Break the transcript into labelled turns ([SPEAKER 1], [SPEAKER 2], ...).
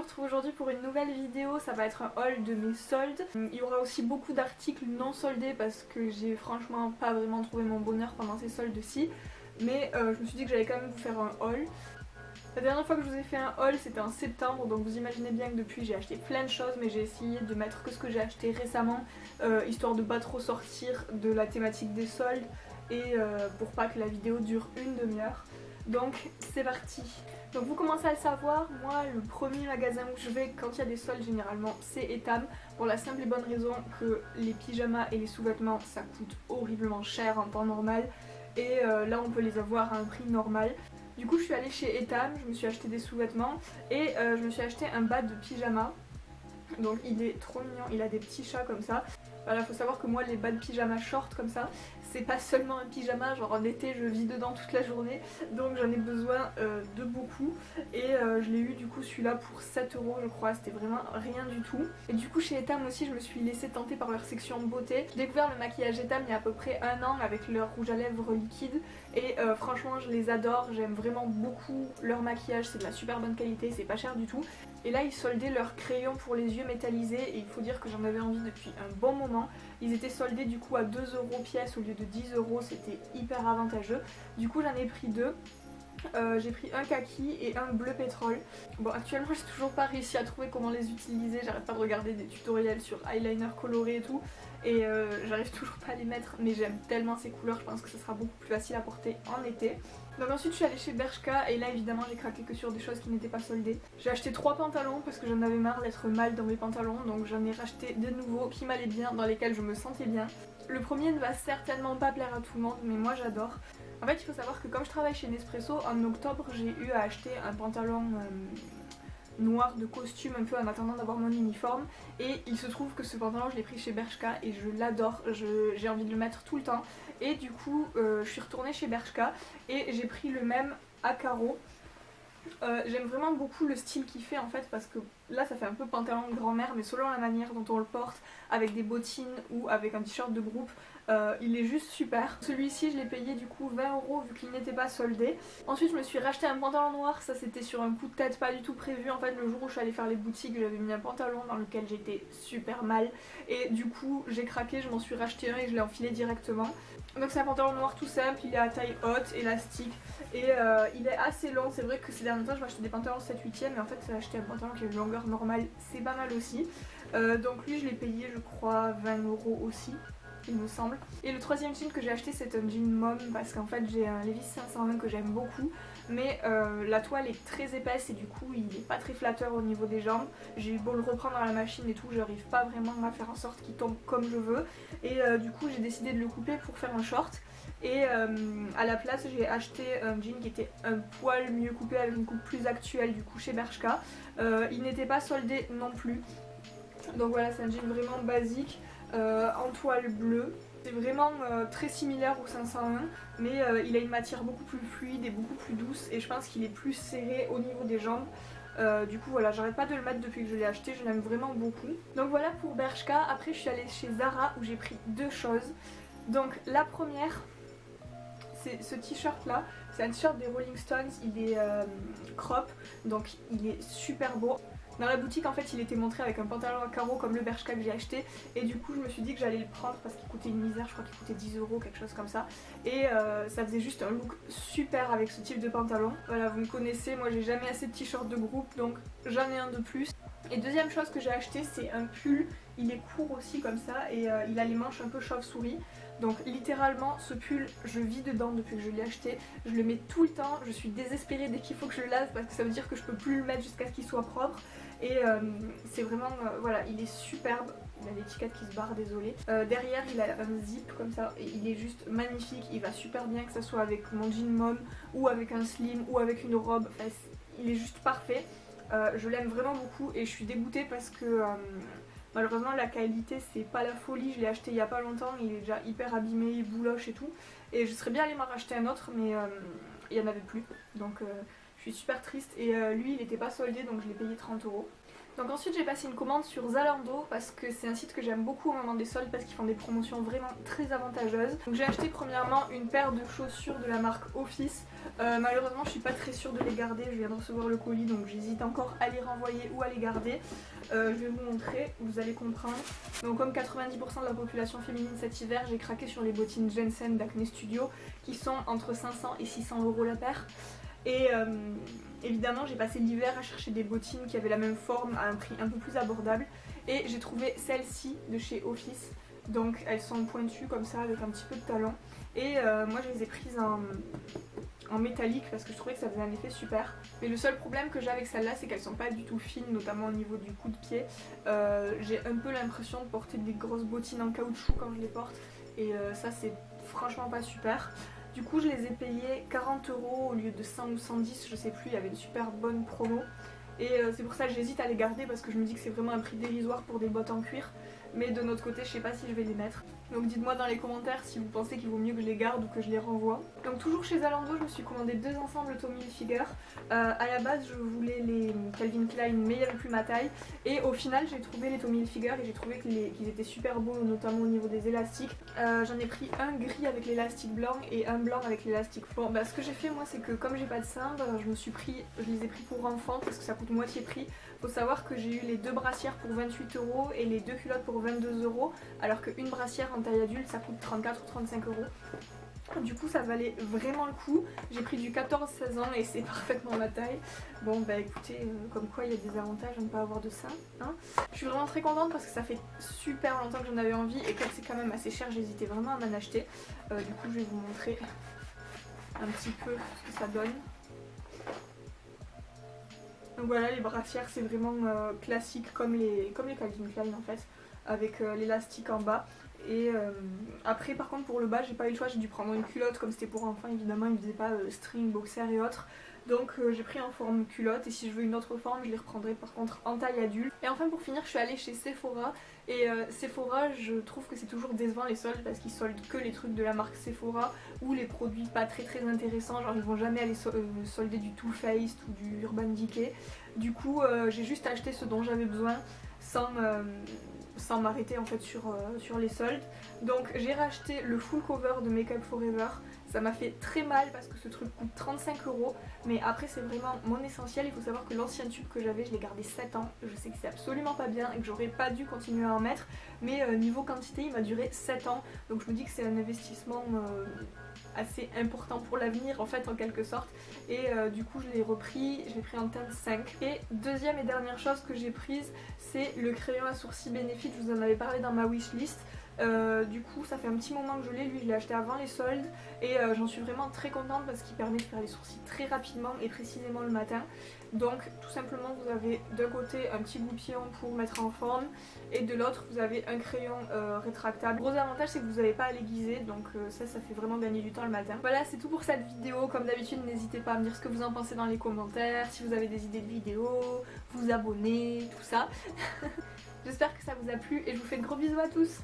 [SPEAKER 1] retrouve aujourd'hui pour une nouvelle vidéo, ça va être un haul de mes soldes. Il y aura aussi beaucoup d'articles non soldés parce que j'ai franchement pas vraiment trouvé mon bonheur pendant ces soldes-ci. Mais je me suis dit que j'allais quand même vous faire un haul. La dernière fois que je vous ai fait un haul c'était en septembre, donc vous imaginez bien que depuis j'ai acheté plein de choses, mais j'ai essayé de mettre que ce que j'ai acheté récemment, histoire de pas trop sortir de la thématique des soldes et pour pas que la vidéo dure une demi-heure. Donc c'est parti. Donc vous commencez à le savoir, moi le premier magasin où je vais quand il y a des soldes généralement c'est Etam, pour la simple et bonne raison que les pyjamas et les sous-vêtements ça coûte horriblement cher en temps normal et là on peut les avoir à un prix normal. Du coup je suis allée chez Etam, je me suis acheté des sous-vêtements et je me suis acheté un bas de pyjama. Donc il est trop mignon, il a des petits chats comme ça. Voilà, faut savoir que moi les bas de pyjama short comme ça, c'est pas seulement un pyjama, genre en été je vis dedans toute la journée, donc j'en ai besoin de beaucoup. Et je l'ai eu du coup celui-là pour 7 € je crois, c'était vraiment rien du tout. Et du coup chez Etam aussi je me suis laissée tenter par leur section beauté. J'ai découvert le maquillage Etam il y a à peu près un an avec leur rouge à lèvres liquide et franchement je les adore, j'aime vraiment beaucoup leur maquillage, c'est de la super bonne qualité, c'est pas cher du tout. Et là ils soldaient leurs crayons pour les yeux métallisés et il faut dire que j'en avais envie depuis un bon moment. Ils étaient soldés du coup à 2 € pièce au lieu de 10 €, c'était hyper avantageux. Du coup j'en ai pris deux. J'ai pris un kaki et un bleu pétrole. Bon actuellement j'ai toujours pas réussi à trouver comment les utiliser, j'arrête pas de regarder des tutoriels sur eyeliner coloré et tout et j'arrive toujours pas à les mettre, mais j'aime tellement ces couleurs, je pense que ça sera beaucoup plus facile à porter en été. Donc ensuite je suis allée chez Bershka et là évidemment j'ai craqué que sur des choses qui n'étaient pas soldées. J'ai acheté 3 pantalons parce que j'en avais marre d'être mal dans mes pantalons, donc j'en ai racheté de nouveaux qui m'allaient bien, dans lesquels je me sentais bien. Le premier ne va certainement pas plaire à tout le monde, mais moi j'adore. En fait il faut savoir que comme je travaille chez Nespresso, en octobre j'ai eu à acheter un pantalon noir de costume un peu en attendant d'avoir mon uniforme et il se trouve que ce pantalon je l'ai pris chez Bershka et je l'adore, j'ai envie de le mettre tout le temps et du coup je suis retournée chez Bershka et j'ai pris le même à carreaux. J'aime vraiment beaucoup le style qu'il fait en fait parce que là ça fait un peu pantalon de grand-mère mais selon la manière dont on le porte avec des bottines ou avec un t-shirt de groupe il est juste super. Celui-ci je l'ai payé du coup 20 € vu qu'il n'était pas soldé. Ensuite je me suis racheté un pantalon noir, ça c'était sur un coup de tête pas du tout prévu. En fait le jour où je suis allée faire les boutiques j'avais mis un pantalon dans lequel j'étais super mal et du coup j'ai craqué, je m'en suis racheté un et je l'ai enfilé directement. Donc c'est un pantalon noir tout simple, il est à taille haute, élastique et il est assez long. C'est vrai que ces derniers temps je m'achetais des pantalons 7/8 mais en fait acheter un pantalon qui a une longueur normale c'est pas mal aussi. Donc lui je l'ai payé je crois 20 € aussi il me semble. Et le troisième jean que j'ai acheté c'est un jean mom parce qu'en fait j'ai un Levi's 520 que j'aime beaucoup mais la toile est très épaisse et du coup il est pas très flatteur au niveau des jambes. J'ai eu beau le reprendre à la machine et tout, j'arrive pas vraiment à faire en sorte qu'il tombe comme je veux et du coup j'ai décidé de le couper pour faire un short et à la place j'ai acheté un jean qui était un poil mieux coupé avec une coupe plus actuelle du coup chez Bershka. Il n'était pas soldé non plus, donc voilà c'est un jean vraiment basique en toile bleue. C'est vraiment très similaire au 501 mais il a une matière beaucoup plus fluide et beaucoup plus douce et je pense qu'il est plus serré au niveau des jambes. Du coup voilà, j'arrête pas de le mettre depuis que je l'ai acheté, je l'aime vraiment beaucoup. Donc voilà pour Bershka. Après je suis allée chez Zara où j'ai pris deux choses. Donc la première c'est ce t-shirt là, c'est un t-shirt des Rolling Stones, il est crop donc il est super beau. Dans la boutique en fait il était montré avec un pantalon à carreaux comme le Bershka que j'ai acheté et du coup je me suis dit que j'allais le prendre parce qu'il coûtait une misère, je crois qu'il coûtait 10 €, quelque chose comme ça. Et ça faisait juste un look super avec ce type de pantalon. Voilà, vous me connaissez, moi j'ai jamais assez de t-shirts de groupe donc j'en ai un de plus. Et deuxième chose que j'ai acheté c'est un pull, il est court aussi comme ça et il a les manches un peu chauve-souris. Donc littéralement ce pull je vis dedans depuis que je l'ai acheté, je le mets tout le temps, je suis désespérée dès qu'il faut que je le lave parce que ça veut dire que je peux plus le mettre jusqu'à ce qu'il soit propre. Et c'est vraiment, voilà, il est superbe, il a l'étiquette qui se barre, désolée. Derrière il a un zip comme ça et il est juste magnifique, il va super bien que ça soit avec mon jean mom ou avec un slim ou avec une robe, enfin, il est juste parfait. Je l'aime vraiment beaucoup et je suis dégoûtée parce que malheureusement la qualité c'est pas la folie, je l'ai acheté il y a pas longtemps, il est déjà hyper abîmé, bouloche et tout. Et je serais bien allée m'en racheter un autre mais il y en avait plus donc je suis super triste et lui il était pas soldé donc je l'ai payé 30 €. Donc ensuite j'ai passé une commande sur Zalando parce que c'est un site que j'aime beaucoup au moment des soldes parce qu'ils font des promotions vraiment très avantageuses. Donc j'ai acheté premièrement une paire de chaussures de la marque Office. Malheureusement je suis pas très sûre de les garder, je viens de recevoir le colis donc j'hésite encore à les renvoyer ou à les garder. Je vais vous montrer, vous allez comprendre. Donc comme 90% de la population féminine cet hiver, j'ai craqué sur les bottines Jensen d'Acne Studio qui sont entre 500 et 600 € la paire. Et évidemment j'ai passé l'hiver à chercher des bottines qui avaient la même forme à un prix un peu plus abordable et j'ai trouvé celles-ci de chez Office. Donc elles sont pointues comme ça avec un petit peu de talon et moi je les ai prises en métallique parce que je trouvais que ça faisait un effet super. Mais le seul problème que j'ai avec celles-là c'est qu'elles sont pas du tout fines, notamment au niveau du coup de pied. J'ai un peu l'impression de porter des grosses bottines en caoutchouc quand je les porte et ça c'est franchement pas super. Du coup je les ai payées 40 € au lieu de 100 ou 110, je sais plus, il y avait une super bonne promo. Et c'est pour ça que j'hésite à les garder parce que je me dis que c'est vraiment un prix dérisoire pour des bottes en cuir. Mais de notre côté je sais pas si je vais les mettre. Donc dites-moi dans les commentaires si vous pensez qu'il vaut mieux que je les garde ou que je les renvoie. Donc toujours chez Zalando je me suis commandé deux ensembles Tommy Hilfiger. À la base je voulais les Calvin Klein mais il n'y avait plus ma taille. Et au final j'ai trouvé les Tommy Hilfiger et j'ai trouvé qu'ils étaient super beaux, notamment au niveau des élastiques. J'en ai pris un gris avec l'élastique blanc et un blanc avec l'élastique. Bon bah ce que j'ai fait moi c'est que comme j'ai pas de sein, je les ai pris pour enfants parce que ça coûte moitié prix. Faut savoir que j'ai eu les deux brassières pour 28 € et les deux culottes pour 22 € alors qu'une brassière en taille adulte ça coûte 34 ou 35 €. Du coup ça valait vraiment le coup. J'ai pris du 14-16 ans et c'est parfaitement ma taille. Bon bah écoutez, comme quoi il y a des avantages à ne pas avoir de sein, hein. Je suis vraiment très contente parce que ça fait super longtemps que j'en avais envie et comme c'est quand même assez cher j'hésitais vraiment à m'en acheter. Du coup je vais vous montrer un petit peu ce que ça donne. Donc voilà, les brassières c'est vraiment classique comme les Calvin Klein en fait, avec l'élastique en bas. Et après par contre pour le bas j'ai pas eu le choix, j'ai dû prendre une culotte comme c'était pour enfants évidemment, ils ne faisaient pas string, boxer et autres. Donc j'ai pris en forme culotte et si je veux une autre forme je les reprendrai par contre en taille adulte. Et enfin pour finir je suis allée chez Sephora et Sephora je trouve que c'est toujours décevant les soldes parce qu'ils soldent que les trucs de la marque Sephora ou les produits pas très intéressants, genre ils vont jamais aller solder du Too Faced ou du Urban Decay. Du coup j'ai juste acheté ce dont j'avais besoin sans m'arrêter en fait sur les soldes. Donc j'ai racheté le full cover de Make Up For Ever. Ça m'a fait très mal parce que ce truc coûte 35 €, mais après c'est vraiment mon essentiel. Il faut savoir que l'ancien tube que j'avais je l'ai gardé 7 ans. Je sais que c'est absolument pas bien et que j'aurais pas dû continuer à en mettre, mais niveau quantité il m'a duré 7 ans. Donc je me dis que c'est un investissement assez important pour l'avenir en fait en quelque sorte. Et du coup je l'ai repris, je l'ai pris en teinte 5. Et deuxième et dernière chose que j'ai prise c'est le crayon à sourcils Benefit, je vous en avais parlé dans ma wishlist. Du coup ça fait un petit moment que je l'ai, lui je l'ai acheté avant les soldes et j'en suis vraiment très contente parce qu'il permet de faire les sourcils très rapidement et précisément le matin. Donc tout simplement vous avez d'un côté un petit goupillon pour mettre en forme et de l'autre vous avez un crayon rétractable. Gros avantage c'est que vous n'avez pas à l'aiguiser, donc ça fait vraiment gagner du temps le matin. Voilà, c'est tout pour cette vidéo. Comme d'habitude n'hésitez pas à me dire ce que vous en pensez dans les commentaires, si vous avez des idées de vidéos, vous abonner, tout ça. J'espère que ça vous a plu et je vous fais de gros bisous à tous.